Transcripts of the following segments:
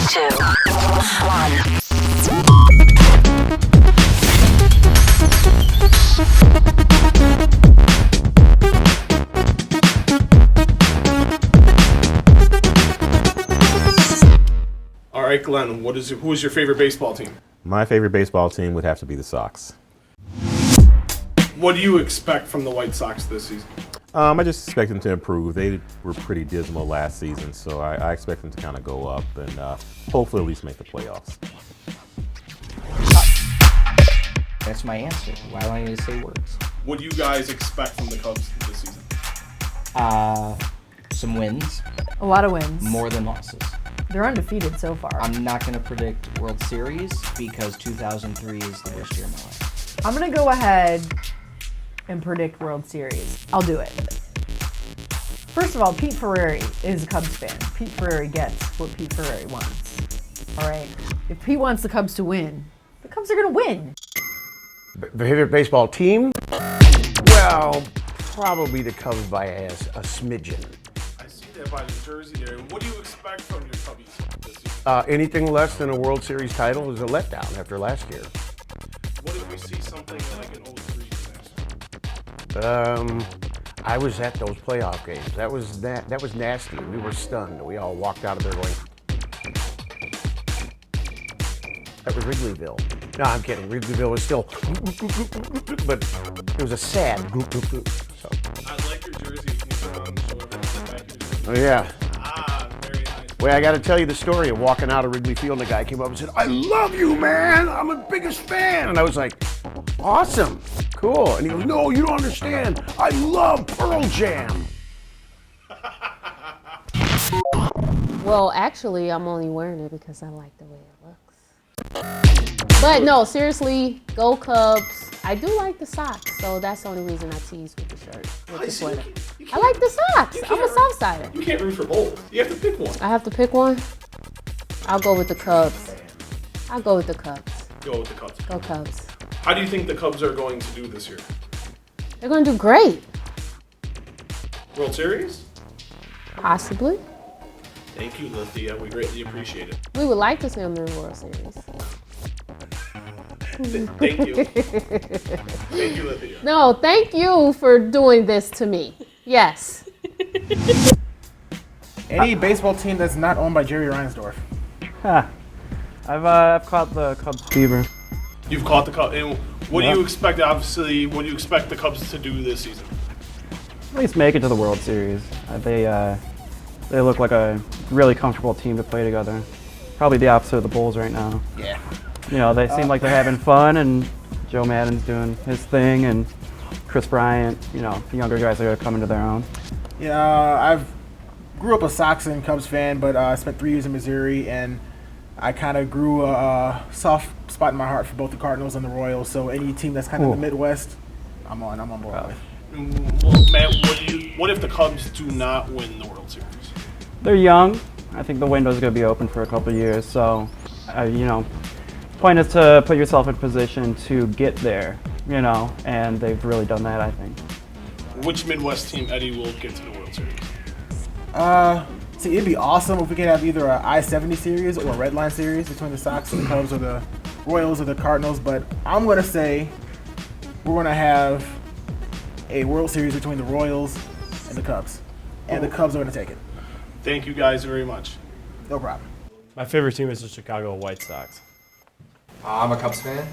2, 1. All right, Glenn, who is your favorite baseball team? My favorite baseball team would have to be the Sox. What do you expect from the White Sox this season? I just expect them to improve. They were pretty dismal last season, so I expect them to kind of go up and hopefully at least make the playoffs. That's my answer. Why do I need to say words? What do you guys expect from the Cubs this season? Some wins, A lot of wins. more than losses. They're undefeated so far. I'm not going to predict World Series because 2003 is the worst year of my life. I'm going to go ahead and predict World Series. I'll do it. First of all, Pete Ferrari is a Cubs fan. Pete Ferrari gets what Pete Ferrari wants. All right? If Pete wants the Cubs to win, the Cubs are going to win. Favorite baseball team? Well, probably the Cubs by a smidgen. I see that by the jersey there. What do you expect from your Cubbies this season? Anything less than a World Series title is a letdown after last year. What if we see something like an 03 next year? I was at those playoff games. That was nasty. We were stunned. We all walked out of there going, that was Wrigleyville. No, I'm kidding. Wrigleyville was still, but it was a sad. So. I like your jersey. Can you put it on the shoulder back? Oh yeah. Very nice. Well, I got to tell you the story of walking out of Wrigley Field, and the guy came up and said, "I love you, man. I'm the biggest fan." And I was like, "Awesome, cool." And he goes, "No, you don't understand. I love Pearl Jam." Well, actually, I'm only wearing it because I like the way it looks. But no, seriously, go Cubs. I do like the Sox, so that's the only reason I tease with the shirt, with the sweater. I like the Sox. I'm a Southsider. You can't root for both. You have to pick one. I have to pick one. I'll go with the Cubs. I'll go with the Cubs. Go with the Cubs. Go Cubs. How do you think the Cubs are going to do this year? They're going to do great. World Series? Possibly. Thank you, Lithia. We greatly appreciate it. We would like to see them in the World Series. Thank you. Thank you, Lithia. No, thank you for doing this to me. Yes. Any baseball team that's not owned by Jerry Reinsdorf. I've caught the Cubs fever. You've caught the Cubs. And what do you expect, obviously, what do you expect the Cubs to do this season? At least make it to the World Series. They look like a really comfortable team to play together. Probably the opposite of the Bulls right now. Yeah. You know, they seem like they're having fun, and Joe Maddon's doing his thing, and Chris Bryant, you know, the younger guys are coming to their own. Yeah, I've grew up a Sox and Cubs fan, but I spent 3 years in Missouri, and I kind of grew a soft spot in my heart for both the Cardinals and the Royals. So any team that's kind of in the Midwest, I'm on board with. Well, Matt, what if the Cubs do not win the World Series? They're young. I think the window's going to be open for a couple of years, so, you know, point is to put yourself in position to get there, you know, and they've really done that, I think. Which Midwest team, Eddie, will get to the World Series? See, it'd be awesome if we could have either a I-70 series or a Red Line series between the Sox and the Cubs or the Royals or the Cardinals, but I'm going to say we're going to have a World Series between the Royals and the Cubs, and the Cubs are going to take it. Thank you guys very much. No problem. My favorite team is the Chicago White Sox. I'm a Cubs fan.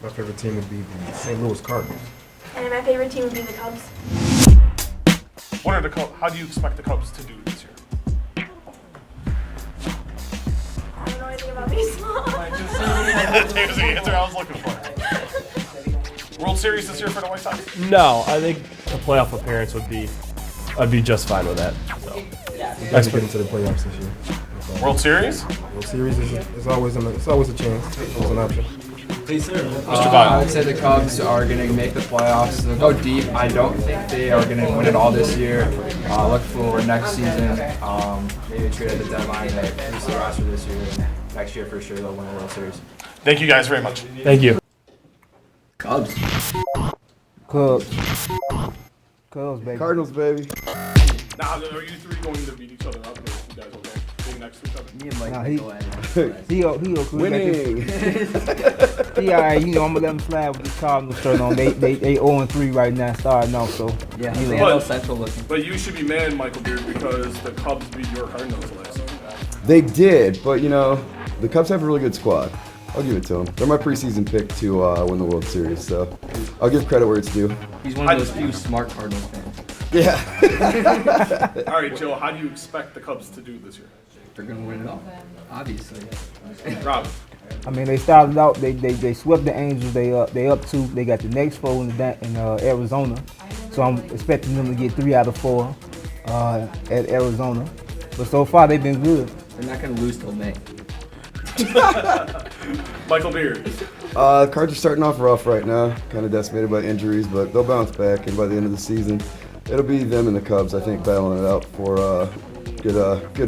My favorite team would be the St. Louis Cardinals. And my favorite team would be the Cubs. How do you expect the Cubs to do this year? I don't know anything about baseball. There's the answer I was looking for. World Series this year for the White Sox? No, I think a playoff appearance I'd be just fine with that. So. Let's get into the playoffs this year. World Series? World Series is always a chance. It's always an option. Please, sir. I would say the Cubs are going to make the playoffs. They'll go deep. I don't think they are going to win it all this year. Look for next season. Maybe trade at the deadline to increase the roster this year. And next year, for sure, they'll win the World Series. Thank you guys very much. Thank you. Cubs. Cubs, baby. Cardinals, baby. Now, are you three going to beat each other up? Or you guys okay? Being next for each other? Nah, he Winning. He alright, I'm gonna let him slide with the Cardinals shirt on. They 0-3 right now, starting off. So Yeah, you they know. have central looking. But you should be mad, Michael Beard, because the Cubs beat your Cardinals last year. They did, but the Cubs have a really good squad. I'll give it to them. They're my preseason pick to win the World Series, so I'll give credit where it's due. He's one of those few smart Cardinals fans. Yeah. All right, Joe, how do you expect the Cubs to do this year? They're gonna win it all, obviously. Rob. I mean, they started out. They swept the Angels. They up 2. They got the next 4 in Arizona. So I'm expecting them to get 3 out of 4 at Arizona. But so far they've been good. They're not gonna lose till May. Michael Beard. Cards are starting off rough right now, kind of decimated by injuries, but they'll bounce back, and by the end of the season, it'll be them and the Cubs, I think, battling it out for good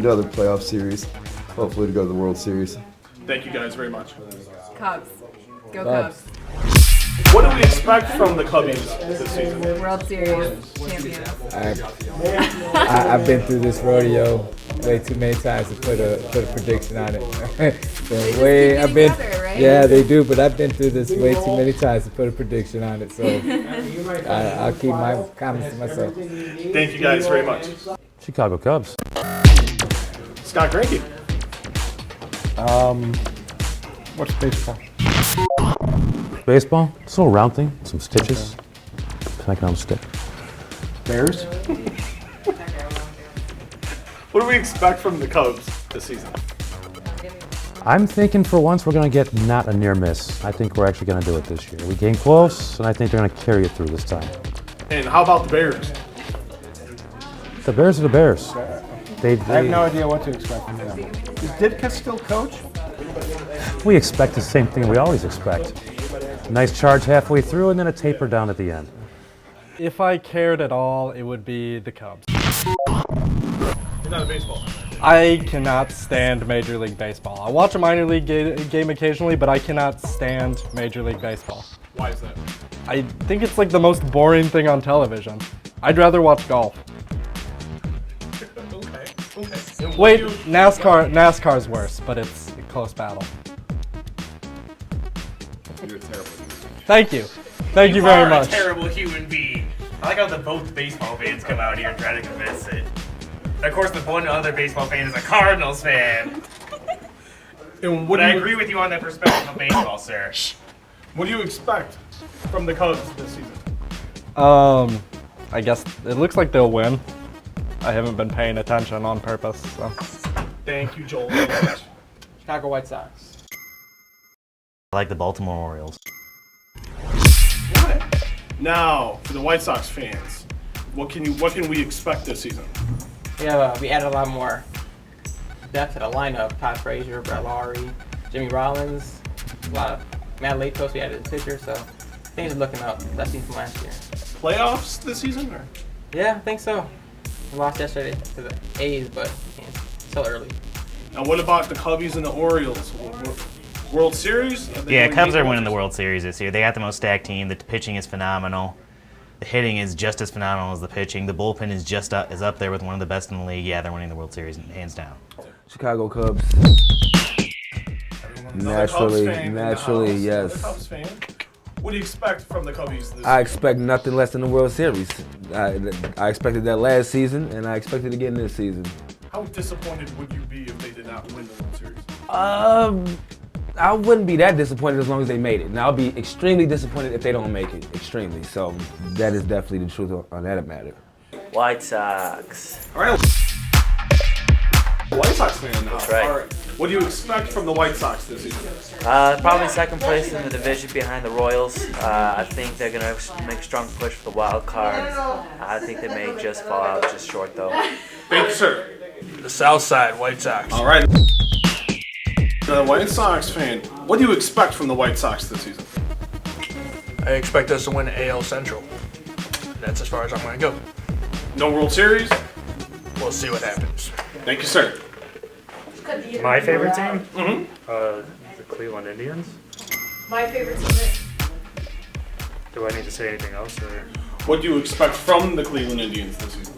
another playoff series, hopefully to go to the World Series. Thank you guys very much. Cubs. Go Cubs. What do we expect from the Cubbies this season? World Series champions. I've been through this rodeo way too many times to put a prediction on it. Yeah, they do, but I've been through this way too many times to put a prediction on it. So I'll keep my comments to myself. Thank you guys very much. Chicago Cubs. Scott Greinke. What's baseball? Baseball, it's a little round thing, some stitches. Can I stick? Bears. What do we expect from the Cubs this season? I'm thinking for once we're going to get not a near miss. I think we're actually going to do it this year. We came close, and I think they're going to carry it through this time. And how about the Bears? The Bears are the Bears. I have no idea what to expect from them. Is Ditka still coach? We expect the same thing we always expect. Nice charge halfway through, and then a taper down at the end. If I cared at all, it would be the Cubs. You're not a baseball fan. I cannot stand Major League Baseball. I watch a minor league game occasionally, but I cannot stand Major League Baseball. Why is that? I think it's like the most boring thing on television. I'd rather watch golf. Okay. Wait, NASCAR's worse, but it's a close battle. You're terrible. Thank you. Thank you very much. You are a terrible human being. I like how the both baseball fans come out here and try to convince it. Of course, the one other baseball fan is a Cardinals fan. And I agree with you on that perspective of baseball, sir. What do you expect from the Cubs this season? I guess it looks like they'll win. I haven't been paying attention on purpose, so. Thank you, Joel, very much. Chicago White Sox. I like the Baltimore Orioles. Now, for the White Sox fans, what can we expect this season? Yeah, we added a lot more depth to the lineup. Todd Frazier, Brett Lowry, Jimmy Rollins, a lot of Matt Latos we added a pitcher, so things are looking up. That season from last year. Playoffs this season, or? Yeah, I think so. We lost yesterday to the A's, but it's still early. Now, what about the Cubbies and the Orioles? World Series? Yeah, Cubs are winning the World Series this year. They got the most stacked team. The pitching is phenomenal. The hitting is just as phenomenal as the pitching. The bullpen is up there with one of the best in the league. Yeah, they're winning the World Series hands down. Chicago Cubs. Naturally, yes. Cubs fan. What do you expect from the Cubbies this I expect nothing less than the World Series. I expected that last season, and I expect it again this season. How disappointed would you be if they did not win the World Series? I wouldn't be that disappointed as long as they made it. Now, I'll be extremely disappointed if they don't make it. Extremely. So that is definitely the truth on that matter. White Sox. All right. White Sox fan. That's right. All right. What do you expect from the White Sox this season? Probably second place in the division behind the Royals. I think they're going to make a strong push for the wild card. I think they may just fall out just short, though. Thank you, sir. The South Side White Sox. All right. The White Sox fan, what do you expect from the White Sox this season? I expect us to win the AL Central. That's as far as I'm going to go. No World Series? We'll see what happens. Thank you, sir. My favorite team? Mm-hmm. The Cleveland Indians. My favorite team is. Do I need to say anything else? Or? What do you expect from the Cleveland Indians this season?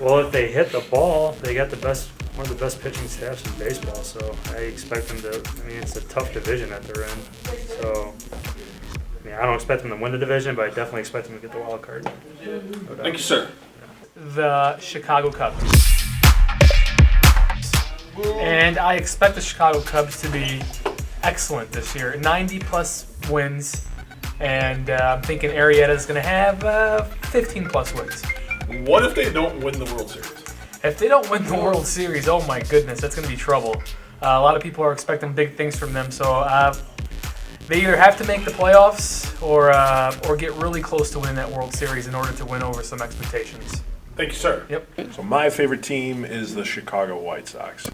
Well, if they hit the ball, they got the best one of the best pitching staffs in baseball, so I expect them to. I mean, it's a tough division that they're in. So, I mean, I don't expect them to win the division, but I definitely expect them to get the wild card. No doubt. Thank you, sir. The Chicago Cubs. And I expect the Chicago Cubs to be excellent this year. 90-plus wins. And I'm thinking Arrieta's going to have 15-plus wins. What if they don't win the World Series? If they don't win the World Series, oh my goodness, that's going to be trouble. A lot of people are expecting big things from them. So they either have to make the playoffs or get really close to winning that World Series in order to win over some expectations. Thank you, sir. Yep. So my favorite team is the Chicago White Sox.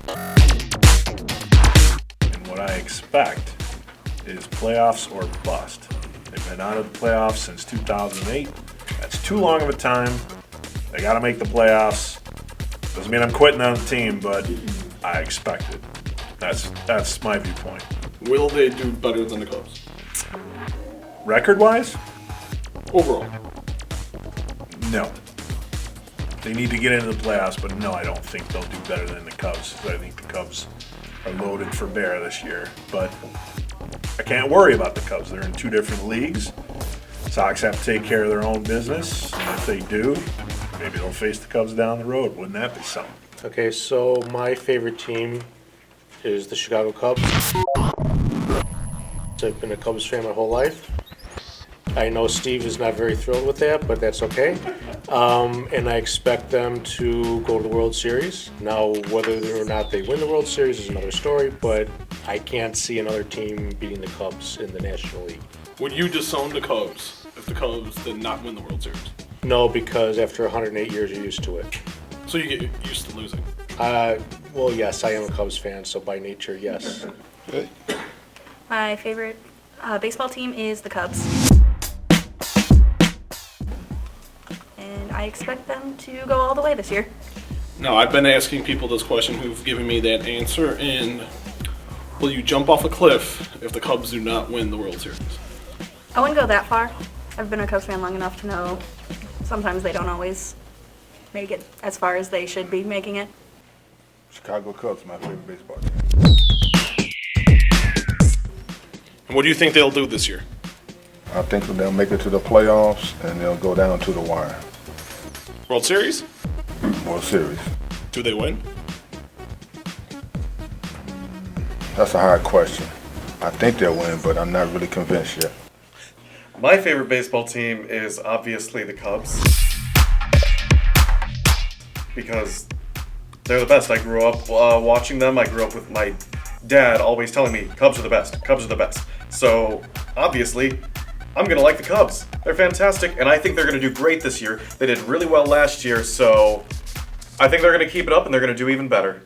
And what I expect is playoffs or bust. They've been out of the playoffs since 2008. That's too long of a time. They got to make the playoffs. Doesn't mean I'm quitting on the team, but I expect it. That's my viewpoint. Will they do better than the Cubs? Record-wise? Overall? No. They need to get into the playoffs, but no, I don't think they'll do better than the Cubs. I think the Cubs are loaded for bear this year. But I can't worry about the Cubs. They're in two different leagues. Sox have to take care of their own business. And if they do, maybe they'll face the Cubs down the road. Wouldn't that be something? Okay, so my favorite team is the Chicago Cubs. I've been a Cubs fan my whole life. I know Steve is not very thrilled with that, but that's okay. And I expect them to go to the World Series. Now, whether or not they win the World Series is another story, but I can't see another team beating the Cubs in the National League. Would you disown the Cubs if the Cubs did not win the World Series? No, because after 108 years, you're used to it. So you get used to losing? Well, yes, I am a Cubs fan, so by nature, yes. Okay. My favorite baseball team is the Cubs. And I expect them to go all the way this year. Now, I've been asking people this question who've given me that answer, and will you jump off a cliff if the Cubs do not win the World Series? I wouldn't go that far. I've been a Cubs fan long enough to know sometimes they don't always make it as far as they should be making it. Chicago Cubs, my favorite baseball team. And what do you think they'll do this year? I think they'll make it to the playoffs and they'll go down to the wire. World Series? World Series. Do they win? That's a hard question. I think they'll win, but I'm not really convinced yet. My favorite baseball team is obviously the Cubs. Because they're the best. I grew up watching them. I grew up with my dad always telling me, Cubs are the best. Cubs are the best. So, obviously, I'm going to like the Cubs. They're fantastic, and I think they're going to do great this year. They did really well last year, so I think they're going to keep it up, and they're going to do even better.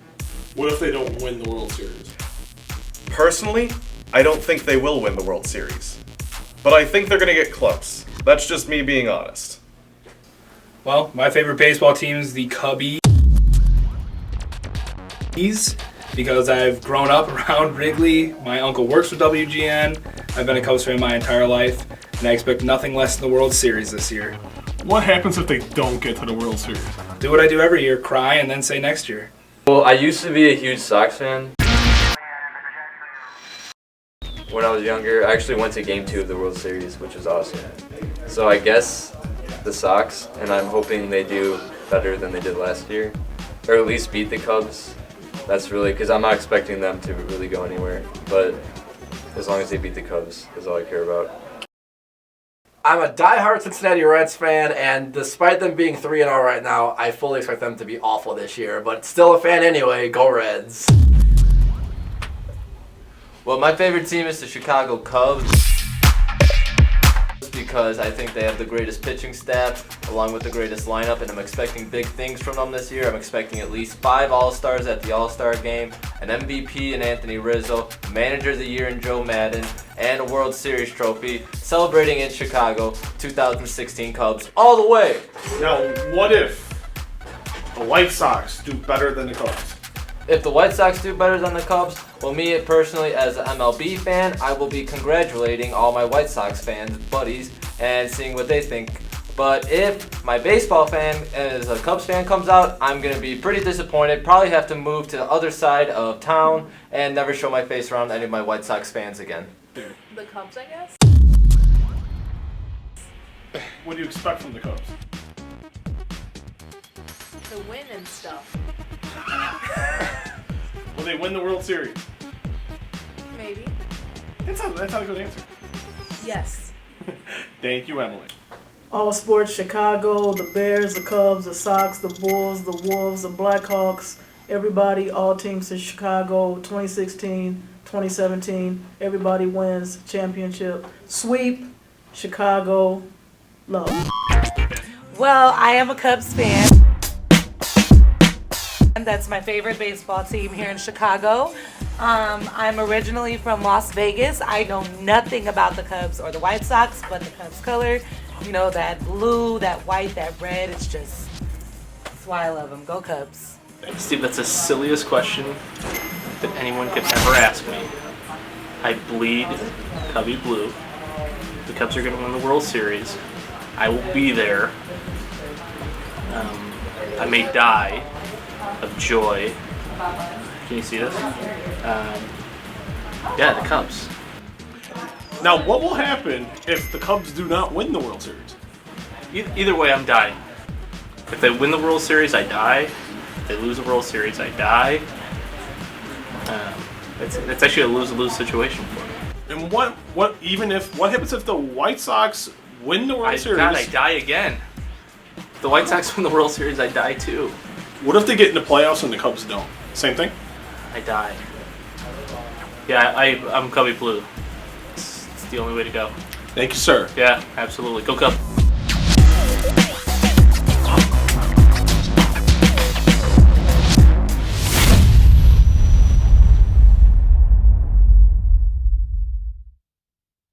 What if they don't win the World Series? Personally, I don't think they will win the World Series. But I think they're going to get close. That's just me being honest. Well, my favorite baseball team is the Cubbies because I've grown up around Wrigley. My uncle works for WGN. I've been a Cubs fan my entire life, and I expect nothing less than the World Series this year. What happens if they don't get to the World Series? Do what I do every year, cry, and then say next year. Well, I used to be a huge Sox fan. When I was younger, I actually went to Game 2 of the World Series, which was awesome. So I guess the Sox, and I'm hoping they do better than they did last year, or at least beat the Cubs. That's really, because I'm not expecting them to really go anywhere, but as long as they beat the Cubs is all I care about. I'm a diehard Cincinnati Reds fan, and despite them being 3-0 right now, I fully expect them to be awful this year, but still a fan anyway. Go Reds. Well, my favorite team is the Chicago Cubs because I think they have the greatest pitching staff along with the greatest lineup, and I'm expecting big things from them this year. I'm expecting at least 5 All-Stars at the All-Star Game, an MVP in Anthony Rizzo, Manager of the Year in Joe Madden, and a World Series trophy celebrating in Chicago, 2016 Cubs all the way. Now, what if the White Sox do better than the Cubs? If the White Sox do better than the Cubs, well, me personally as an MLB fan, I will be congratulating all my White Sox fans, buddies, and seeing what they think But if my baseball fan, as a Cubs fan, comes out, I'm going to be pretty disappointed. Probably have to move to the other side of town and never show my face around any of my White Sox fans again. The Cubs, I guess. What do you expect from the Cubs? To win and stuff. Will they win the World Series? Maybe. That's not a good answer. Yes. Thank you, Emily. All sports, Chicago, the Bears, the Cubs, the Sox, the Bulls, the Wolves, the Blackhawks, everybody, all teams in Chicago, 2016, 2017, everybody wins championship. Sweep, Chicago, love. Well, I am a Cubs fan. That's my favorite baseball team here in Chicago. I'm originally from Las Vegas. I know nothing about the Cubs or the White Sox, but the Cubs color, you know, that blue, that white, that red, that's why I love them. Go Cubs. Steve, that's the silliest question that anyone could ever ask me. I bleed Cubby blue. The Cubs are going to win the World Series. I will be there. I may die of joy. Can you see this? Yeah, the Cubs. Now, what will happen if the Cubs do not win the World Series? Either way, I'm dying. If they win the World Series, I die. If they lose the World Series, I die. It's actually a lose-lose situation for me. And what happens if the White Sox win the World Series? God, I die again. If the White Sox win the World Series, I die too. What if they get in the playoffs and the Cubs don't? Same thing? I die. Yeah, I'm Cubby Blue. It's the only way to go. Thank you, sir. Yeah, absolutely. Go Cubs.